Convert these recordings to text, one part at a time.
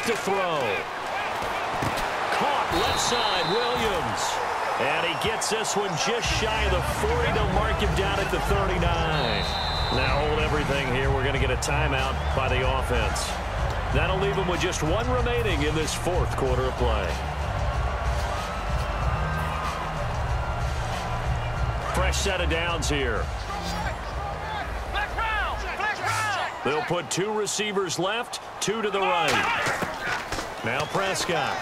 to throw. Caught left side, Williams. And he gets this one just shy of the 40. They'll mark him down at the 39. Now hold everything here. We're going to get a timeout by the offense. That'll leave him with just one remaining in this fourth quarter of play. Fresh set of downs here. They'll put two receivers left, two to the right. Now Prescott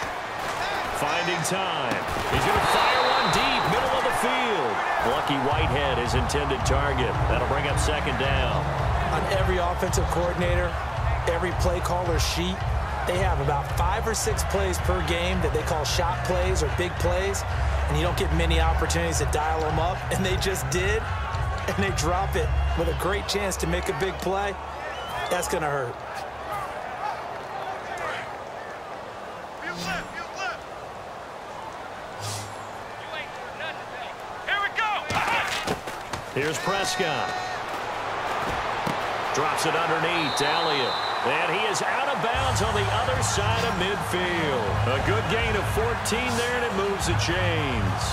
finding time. He's going to fire one deep, middle of the field. Lucky Whitehead, his intended target. That'll bring up second down. On every offensive coordinator, every play caller sheet, they have about 5 or 6 plays per game that they call shot plays or big plays, and you don't get many opportunities to dial them up, and they just did, and they drop it with a great chance to make a big play. That's going to hurt. Here's Prescott. Drops it underneath to Elliott. And he is out of bounds on the other side of midfield. A good gain of 14 there, and it moves the chains.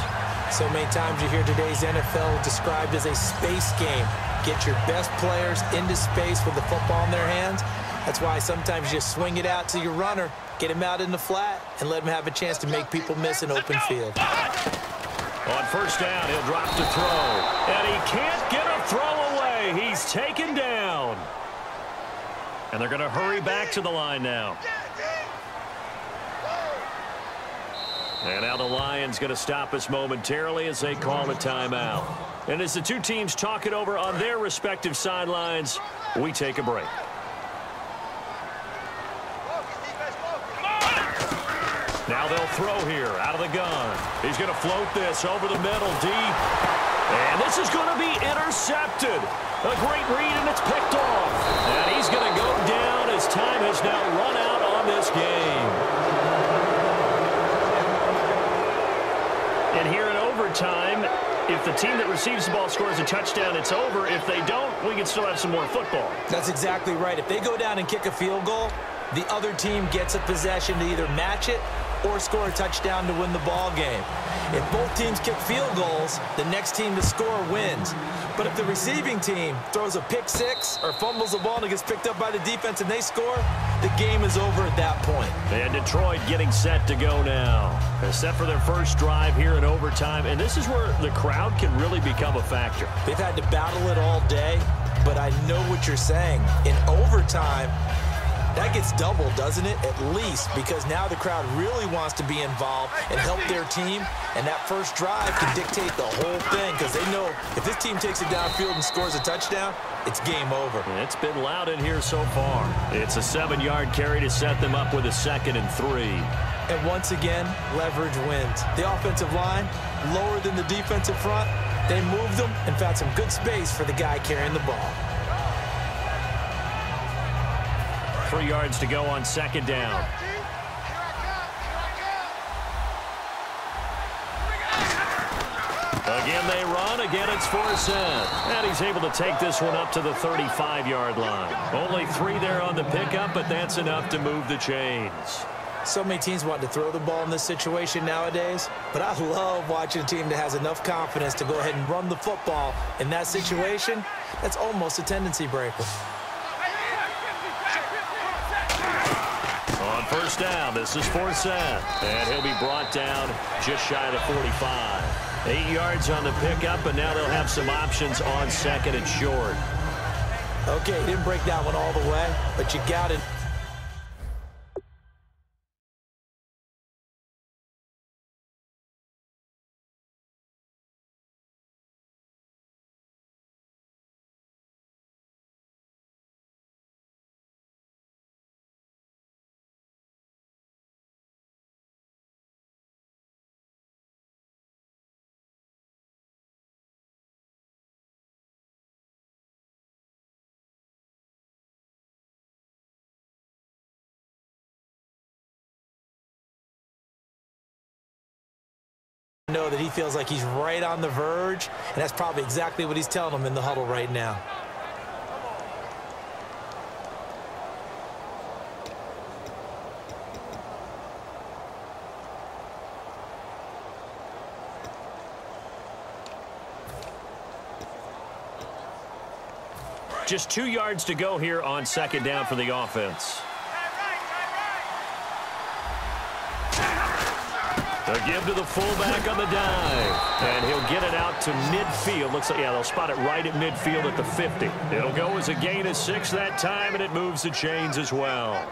So many times you hear today's NFL described as a space game. Get your best players into space with the football in their hands. That's why sometimes you just swing it out to your runner, get him out in the flat, and let him have a chance to make people miss an open field. On first down, he'll drop to throw. And he can't get a throw away. He's taken down. And they're going to hurry back to the line now. And now the Lions going to stop us momentarily as they call a timeout. And as the two teams talk it over on their respective sidelines, we take a break. Now they'll throw here out of the gun. He's going to float this over the middle deep. And this is going to be intercepted. A great read, and it's picked off. And he's going to go down as time has now run out on this game. And here in overtime, if the team that receives the ball scores a touchdown, it's over. If they don't, we can still have some more football. That's exactly right. If they go down and kick a field goal, the other team gets a possession to either match it or score a touchdown to win the ball game. If both teams kick field goals, the next team to score wins. But if the receiving team throws a pick six or fumbles the ball and it gets picked up by the defense and they score, the game is over at that point. And Detroit getting set to go now. They're set for their first drive here in overtime, and this is where the crowd can really become a factor. They've had to battle it all day, but I know what you're saying. In overtime, that gets double, doesn't it? At least, because now the crowd really wants to be involved and help their team, and that first drive can dictate the whole thing because they know if this team takes it downfield and scores a touchdown, it's game over. It's been loud in here so far. It's a 7-yard carry to set them up with a 2nd and 3. And once again, leverage wins. The offensive line, lower than the defensive front, they moved them and found some good space for the guy carrying the ball. 3 yards to go on 2nd down. Again they run. Again it's Forsett. And he's able to take this one up to the 35-yard line. Only 3 there on the pickup, but that's enough to move the chains. So many teams want to throw the ball in this situation nowadays, but I love watching a team that has enough confidence to go ahead and run the football in that situation. That's almost a tendency breaker. On first down, this is Forsett. And he'll be brought down just shy of the 45. 8 yards on the pickup, but now they'll have some options on 2nd and short. Okay, didn't break that one all the way, but you got it. Know that he feels like he's right on the verge, and that's probably exactly what he's telling them in the huddle right now. Just 2 yards to go here on second down for the offense. They'll give to the fullback on the dive. And he'll get it out to midfield. Looks like, yeah, they'll spot it right at midfield at the 50. It'll go as a gain of 6 that time, and it moves the chains as well.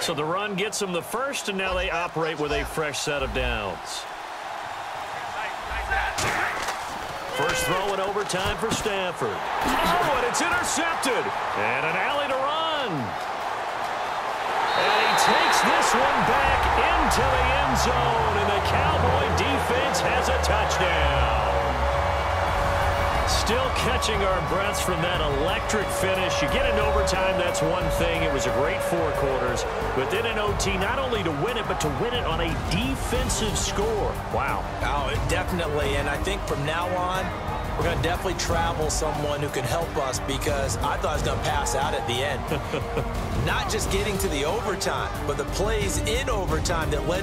So the run gets them the first, and now they operate with a fresh set of downs. First throw in overtime for Stafford. Oh, and it's intercepted. And an alley to run. And he takes this one back into the end zone, and the Cowboy defense has a touchdown. Still catching our breaths from that electric finish. You get into overtime, that's one thing. It was a great 4 quarters. But then in OT, not only to win it, but to win it on a defensive score. Wow. Oh, definitely. And I think from now on, we're going to definitely travel someone who can help us, because I thought I was going to pass out at the end. Not just getting to the overtime, but the plays in overtime that led